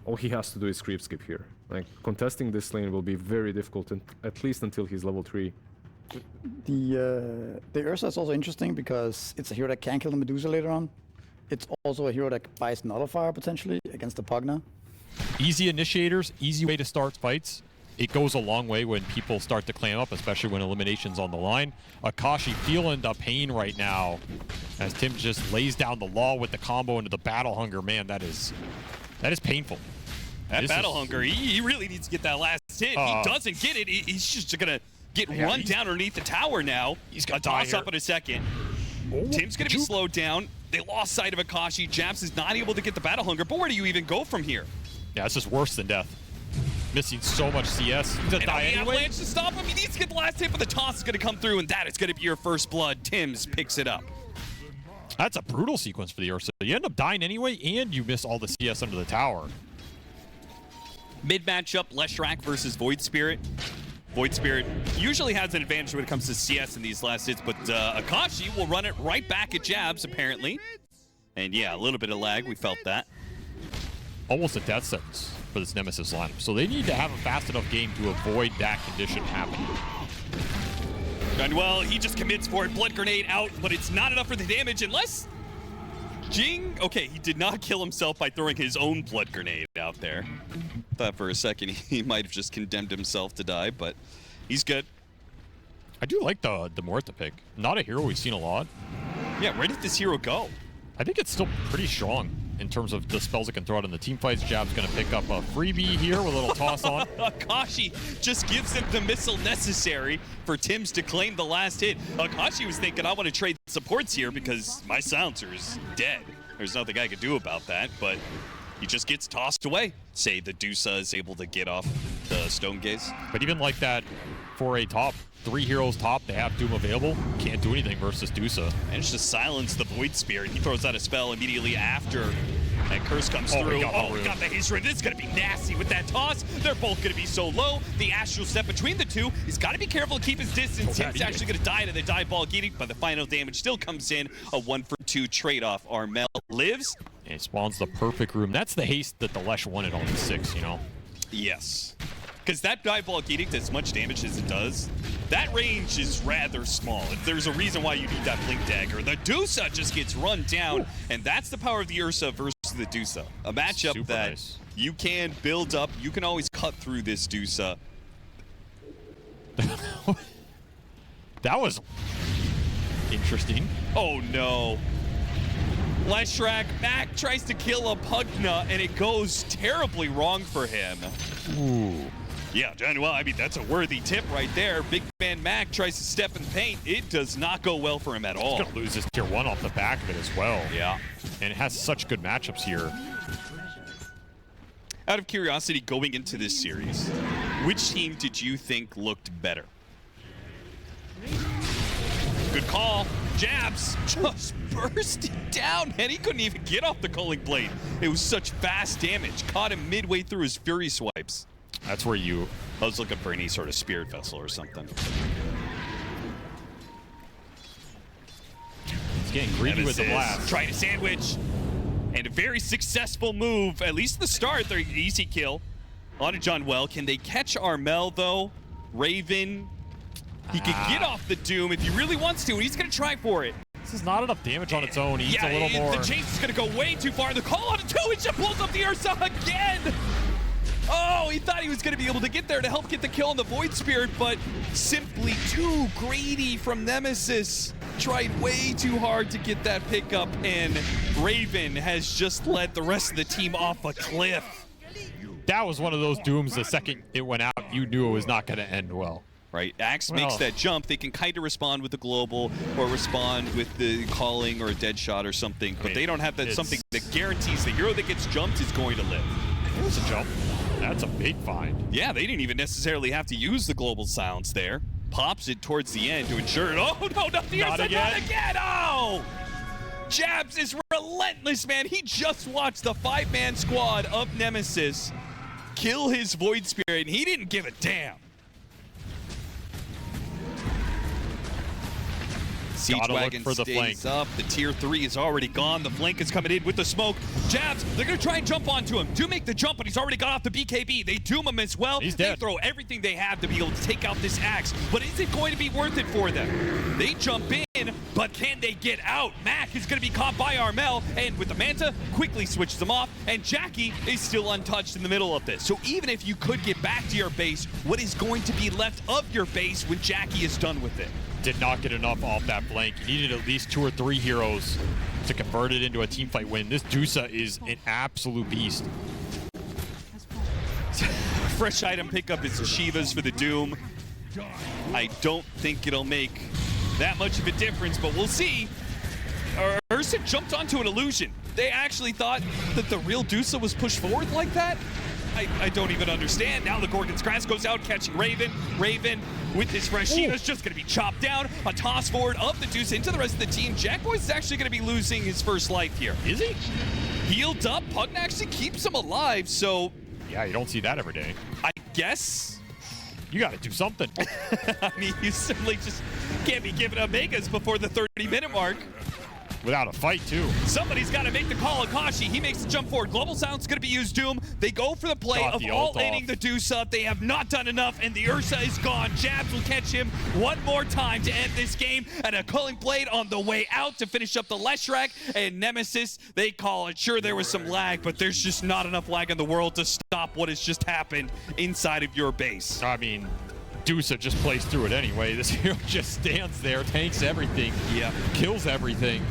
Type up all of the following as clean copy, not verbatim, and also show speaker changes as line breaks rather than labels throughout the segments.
all he has to do is creep skip here. Like, contesting this lane will be very difficult, at least until he's level 3.
The Ursa is also interesting because it's a hero that can kill the Medusa later on. It's also a hero that buys Nullifier potentially against the Pugna.
Easy initiators, easy way to start fights. It goes a long way when people start to clam up, especially when elimination's on the line. Akashi feeling the pain right now as Tim just lays down the law with the combo into the Battle Hunger. Man, that is painful.
That Battle Hunger, he really needs to get that last hit. He doesn't get it. He's just gonna get run down underneath the tower now. He's gonna toss up in a second. Tim's gonna be slowed down. They lost sight of Akashi. Japs is not able to get the Battle Hunger, but where do you even go from here?
Yeah, it's just worse than death. Missing so much CS. He's gonna die anyway.
Avalanche to stop him. He needs to get the last hit, but the toss is gonna come through, and that is gonna be your first blood. Tims picks it up.
That's a brutal sequence for the Ursa. You end up dying anyway, and you miss all the CS under the tower.
Mid matchup, Leshrac versus Void Spirit. Void Spirit usually has an advantage when it comes to CS in these last hits, but Akashi will run it right back at Jabs, apparently. And yeah, a little bit of lag, we felt that.
Almost a death sentence for this Nemesis lineup. So they need to have a fast enough game to avoid that condition happening.
And well, he just commits for it. Blood Grenade out, but it's not enough for the damage unless Jing... Okay, he did not kill himself by throwing his own Blood Grenade out there. Thought for a second he might have just condemned himself to die, but he's good.
I do like the Morta pick. Not a hero we've seen a lot.
Yeah, where did this hero go?
I think it's still pretty strong in terms of the spells it can throw out in the team fights. Jab's going to pick up a freebie here with a little toss on.
Akashi just gives him the missile necessary for Tims to claim the last hit. Akashi was thinking, I want to trade supports here because my silencer is dead. There's nothing I could do about that, but he just gets tossed away. Say the Dusa is able to get off the Stone Gaze.
But even like that, for a top, 3 heroes top, they have Doom available, can't do anything versus Dusa.
Managed to silence the Void Spirit. He throws out a spell immediately after that curse comes through. He got the haste rune. This is going to be nasty with that toss. They're both going to be so low. The astral step between the two. He's got to be careful to keep his distance. Tim's actually going to die to the Diabolic Edict, but the final damage still comes in. A 1-for-2 trade-off. Armel lives.
And it spawns the perfect room. That's the haste that the Lesh wanted on the 6, you know?
Yes. Because that Diabolic Edict, as much damage as it does, that range is rather small. There's a reason why you need that Blink Dagger. The Dusa just gets run down, and that's the power of the Ursa versus the Dusa. A matchup
Super
that
nice.
You can build up. You can always cut through this Dusa.
That was interesting.
Oh, no. Leshrac, Mac tries to kill a Pugna, and it goes terribly wrong for him.
Ooh.
Yeah, well, I mean, that's a worthy tip right there. Big man Mac tries to step in the paint. It does not go well for him at all.
He's going to lose his tier 1 off the back of it as well.
Yeah.
And it has such good matchups here.
Out of curiosity, going into this series, which team did you think looked better? Good call. Jabs just bursted down, man. He couldn't even get off the Culling Blade. It was such fast damage. Caught him midway through his Fury swipes.
That's where you...
I was looking for any sort of Spirit Vessel or something.
He's getting greedy with the blast.
Trying to sandwich. And a very successful move, at least at the start. They're easy kill on a John Well. Can they catch Armel, though? Raven... He could get off the Doom if he really wants to, and he's going to try for it.
This is not enough damage on its own. He needs a little more.
The chase is going to go way too far. The call on it, too. He just pulls up the Ursa again. Oh, he thought he was going to be able to get there to help get the kill on the Void Spirit, but simply too greedy from Nemesis. Tried way too hard to get that pickup, and Raven has just let the rest of the team off a cliff.
That was one of those Dooms. The second it went out, you knew it was not going to end well.
Right, Axe makes that jump. They can kind of respond with the global or respond with the calling or a dead shot or something, but they don't have that something that guarantees the hero that gets jumped is going to live.
There's a jump. That's a big find.
Yeah, they didn't even necessarily have to use the global silence there. Pops it towards the end to ensure it. Oh, no, not the Ursa, not again! Oh! Jabs is relentless, man. He just watched the 5-man squad of Nemesis kill his Void Spirit, and he didn't give a damn. Siege
Gotta look
Wagon
for the
stays
flank.
up. The tier 3 is already gone. The flank is coming in with the smoke. Jabs, they're going to try and jump onto him. Do make the jump, but he's already got off the BKB. They doom him as well.
He's
They
dead.
throw everything they have to be able to take out this axe. But is it going to be worth it for them? They jump in, but can they get out? Mac is going to be caught by Armel, and with the Manta, quickly switches them off, and Jackie is still untouched in the middle of this. So even if you could get back to your base, what is going to be left of your base when Jackie is done with it?
Did not get enough off that flank. You needed at least 2 or 3 heroes to convert it into a team fight win. This DOTA is an absolute beast.
Fresh item pickup is Shivas for the Doom. I don't think it'll make that much of a difference, but we'll see. Ursa jumped onto an illusion. They actually thought that the real DOTA was pushed forward like that? I don't even understand. Now the Gorgon's Grass goes out, catching Raven. Raven, with his fresh Shiva, is just going to be chopped down. A toss forward of the DOTA into the rest of the team. Jackboy is actually going to be losing his first life here.
Is he?
Healed up. Pugna actually keeps him alive, so
Yeah, you don't see that every day.
I guess
You got to do something.
I mean, you certainly just can't be giving up Megas before the 30-minute mark.
Without a fight, too.
Somebody's got to make the call. Akashi, he makes the jump forward. Global Sound's going to be used. Doom, they go for the play
Got
of
the ult
all-laning
off.
the DOTA. They have not done enough, and the Ursa is gone. Jabs will catch him one more time to end this game, and a Culling Blade on the way out to finish up the Leshrac, and Nemesis, they call it. Sure, there was some lag, but there's just not enough lag in the world to stop what has just happened inside of your base.
I mean, DOTA just plays through it anyway. This hero just stands there, tanks everything,
Yeah.
kills everything.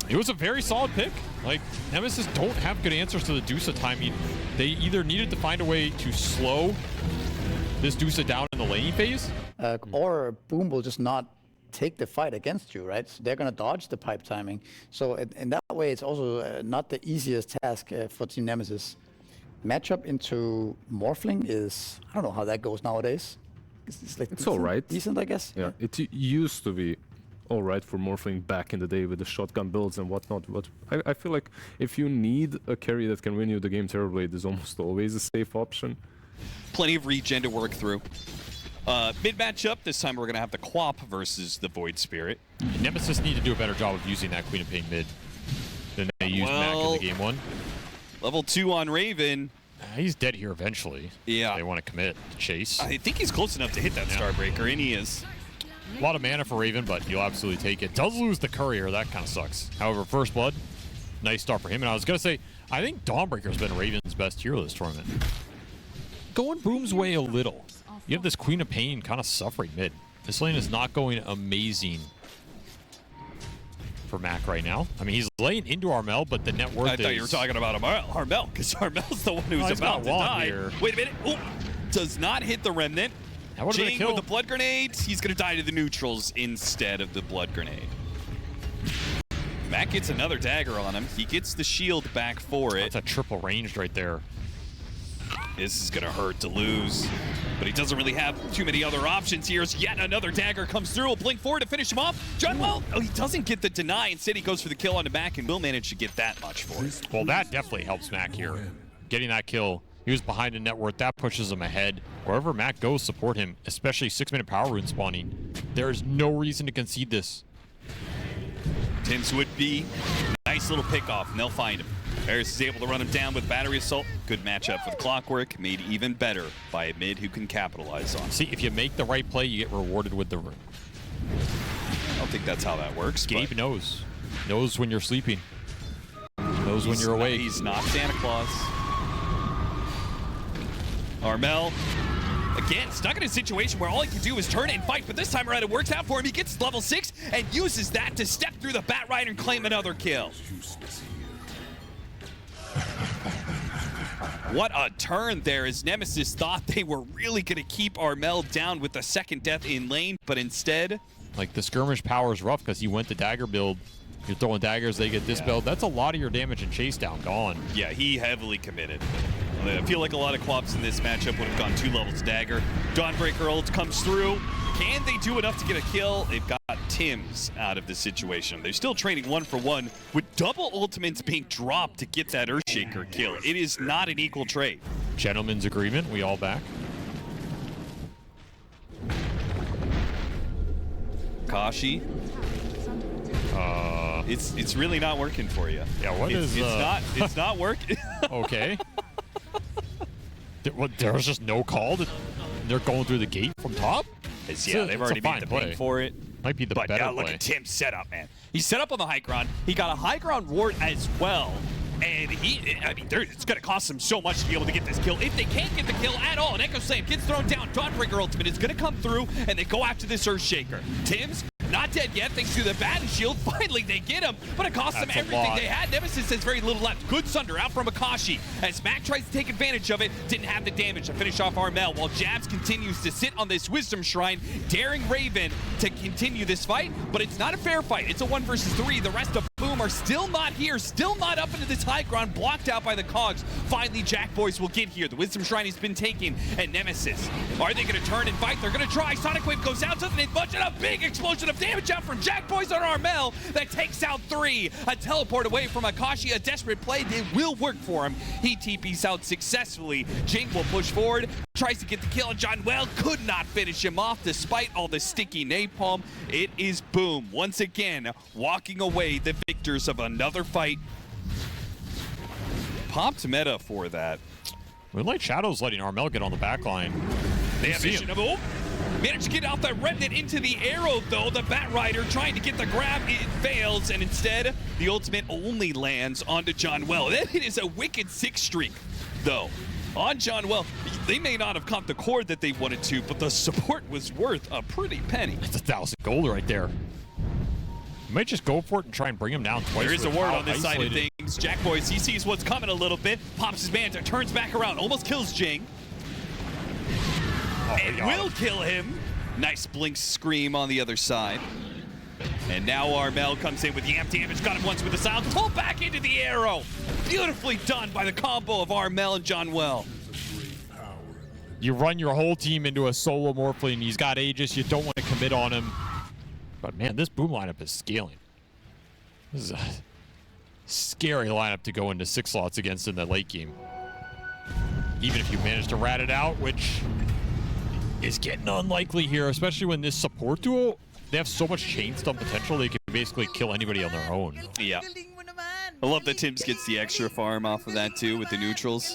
It was a very solid pick. Like, Nemesis don't have good answers to the DOTA timing. They either needed to find a way to slow this DOTA down in the laning phase.
Or Boom will just not take the fight against you, right? So they're going to dodge the pipe timing. So in that way, it's also not the easiest task for Team Nemesis. Matchup into Morphling is, I don't know how that goes nowadays. It's like
It's all right.
Decent, I guess.
Yeah, it used to be all right for Morphling back in the day with the shotgun builds and whatnot. But I feel like if you need a carry that can win you the game terribly, it is almost always a safe option.
Plenty of regen to work through. Mid matchup, this time we're going to have the Quap versus the Void Spirit.
Nemesis need to do a better job of using that Queen of Pain mid than they used Mac in the game 1.
Level 2 on Raven.
He's dead here eventually.
Yeah.
They want to commit to chase.
I think he's close enough to hit that Starbreaker, and he is.
A lot of mana for Raven, but you'll absolutely take it. Does lose the Courier, that kind of sucks. However, First Blood, nice start for him. And I was going to say, I think Dawnbreaker's been Raven's best hero this tournament. Going Boom's way a little. You have this Queen of Pain kind of suffering mid. This lane is not going amazing for Mac right now. I mean, he's laying into Armel, but the net worth
I thought you were talking about Armel, because Armel's the one who's
he's
about
got
to
one
die.
here.
Wait a minute. Ooh, does not hit the Remnant.
That would have been a
Jing
kill.
with the Blood Grenade. He's going to die to the neutrals instead of the Blood Grenade. Mac gets another dagger on him. He gets the shield back for it.
That's a triple ranged right there.
This is going to hurt to lose. But he doesn't really have too many other options here. As yet another dagger comes through. Will blink forward to finish him off. Junwell, oh, he doesn't get the deny. Instead, he goes for the kill on the Mac and will manage to get that much for it.
Well, that definitely helps Mac here. Getting that kill. He was behind in net worth. That pushes him ahead. Wherever Mac goes, support him, especially 6-minute power rune spawning. There is no reason to concede this.
Tim's would be nice little pick off, and they'll find him. Harris is able to run him down with Battery Assault. Good matchup for the Clockwork, made even better by a mid who can capitalize on it.
See, if you make the right play, you get rewarded with the rune.
I don't think that's how that works.
Gabe
but
knows. Knows when you're sleeping. Knows when you're awake.
He's not Santa Claus. Armel, again, stuck in a situation where all he can do is turn and fight, but this time around it works out for him. He gets level 6 and uses that to step through the Bat Rider and claim another kill. What a turn there, as Nemesis thought they were really going to keep Armel down with the second death in lane, but instead...
Like, the skirmish power is rough because he went to dagger build. You're throwing daggers, they get dispelled. That's a lot of your damage and chase down gone.
Yeah, he heavily committed. I feel like a lot of Quaps in this matchup would have gone 2 levels dagger. Dawnbreaker ult comes through. Can they do enough to get a kill? They've got Tim's out of the situation. They're still training 1-for-1 with double ultimates being dropped to get that Earthshaker kill. It is not an equal trade.
Gentleman's agreement, we all back.
Akashi. It's really not working for you.
Yeah, what
it's,
is...
It's not working.
Okay. There was just no call. They're going through the gate from top?
Yeah, they've already made the ping for it.
Might be the better
But look at Tim's setup, man. He set up on the high ground. He got a high ground ward as well. And it's going to cost him so much to be able to get this kill. If they can't get the kill at all, and Echo Slam gets thrown down, Dawnbreaker ultimate is going to come through, and they go after this Earthshaker. Tim's not dead yet, thanks to the Baton Shield. Finally, they get him, but it costs them everything they had. Nemesis has very little left. Good Sunder out from Akashi. As Mac tries to take advantage of it, didn't have the damage to finish off Armel, while Jabs continues to sit on this Wisdom Shrine, daring Raven to continue this fight, but it's not a fair fight. It's a 1 versus 3. The rest of Boom are still not here, still not up into this high ground, blocked out by the Cogs. Finally, Jack Boys will get here. The Wisdom Shrine has been taken, and Nemesis, are they going to turn and fight? They're going to try. Sonic Wave goes out, doesn't hit much, and a big explosion of damage out from Jack Boys on Armel that takes out 3. A teleport away from Akashi, a desperate play. It will work for him. He TPs out successfully. Jing will push forward, tries to get the kill, and John Well could not finish him off despite all the sticky napalm. It is Boom, once again, walking away the victors of another fight. Popped meta for that.
Moonlight Shadow's letting Armel get on the back line.
They have vision of managed to get out that Remnant into the arrow, though. The Bat Rider trying to get the grab, it fails, and instead, the ultimate only lands onto John Well. That hit is a wicked 6 streak, though. On John Well, they may not have caught the cord that they wanted to, but the support was worth a pretty penny.
That's 1,000 gold right there. You might just go for it and try and bring him down twice.
There is a ward on this side of things. Jack Boys, he sees what's coming a little bit, pops his Manta, turns back around, almost kills Jing. And will kill him. Nice blink scream on the other side. And now Armel comes in with the amp damage, got him once with the silence, pull back into the arrow. Beautifully done by the combo of Armel and John Well.
You run your whole team into a solo Morphling, he's got Aegis, you don't want to commit on him. But man, this Boom lineup is scaling. This is a scary lineup to go into 6 slots against in the late game. Even if you manage to rat it out, which is getting unlikely here, especially when this support duo, they have so much chain stun potential, they can basically kill anybody on their own.
Yeah. I love that Tims gets the extra farm off of that too with the neutrals.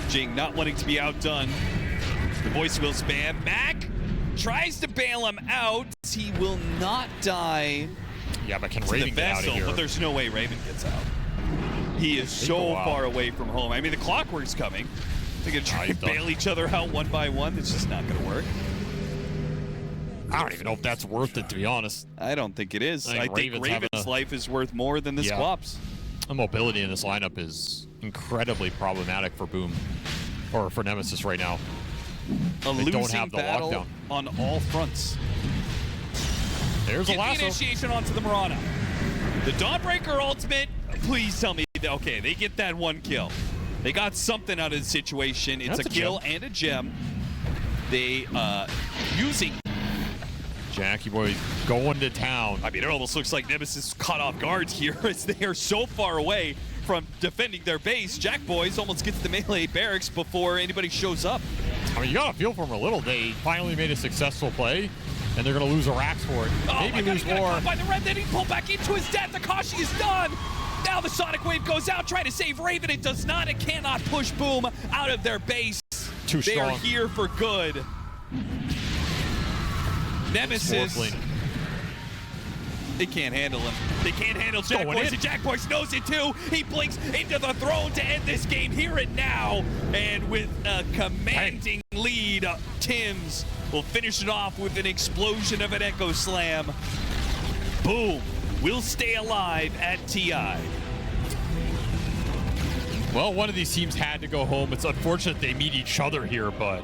Jing not wanting to be outdone. The voice will spam. Mac tries to bail him out. He will not die.
Yeah, but can Raven get out of here?
But there's no way Raven gets out. He is so far away from home. I mean, the Clockwork's coming. They're going to try and bail each other out one by one. It's just not going to work.
I don't even know if that's worth it, to be honest.
I don't think it is. I think Raven's life is worth more than the Squaps.
The mobility in this lineup is incredibly problematic for Boom, or for Nemesis right now.
A losing battle on all fronts.
There's a lasso.
Get the initiation onto the Mirana. The Dawnbreaker ultimate, please tell me, okay, they get that 1 kill. They got something out of the situation. It's a kill and a gem. They, using...
Jackie Boy going to town.
I mean, it almost looks like Nemesis caught off guard here as they are so far away from defending their base. Jack Boys almost gets the melee barracks before anybody shows up.
I mean, you gotta feel for them a little. They finally made a successful play, and they're gonna lose a Rax for it. Maybe lose more.
By the red, then he pulled back into his death. Akashi is done. Now the Sonic Wave goes out, trying to save Raven. It does not. It cannot push Boom out of their base.
Too strong.
They are here for good. Nemesis. They can't handle him. They can't handle Jack Boys, and Jack Boys knows it too. He blinks into the throne to end this game here and now. And with a commanding lead, Tims will finish it off with an explosion of an Echo Slam. Boom will stay alive at TI.
Well, one of these teams had to go home. It's unfortunate they meet each other here, but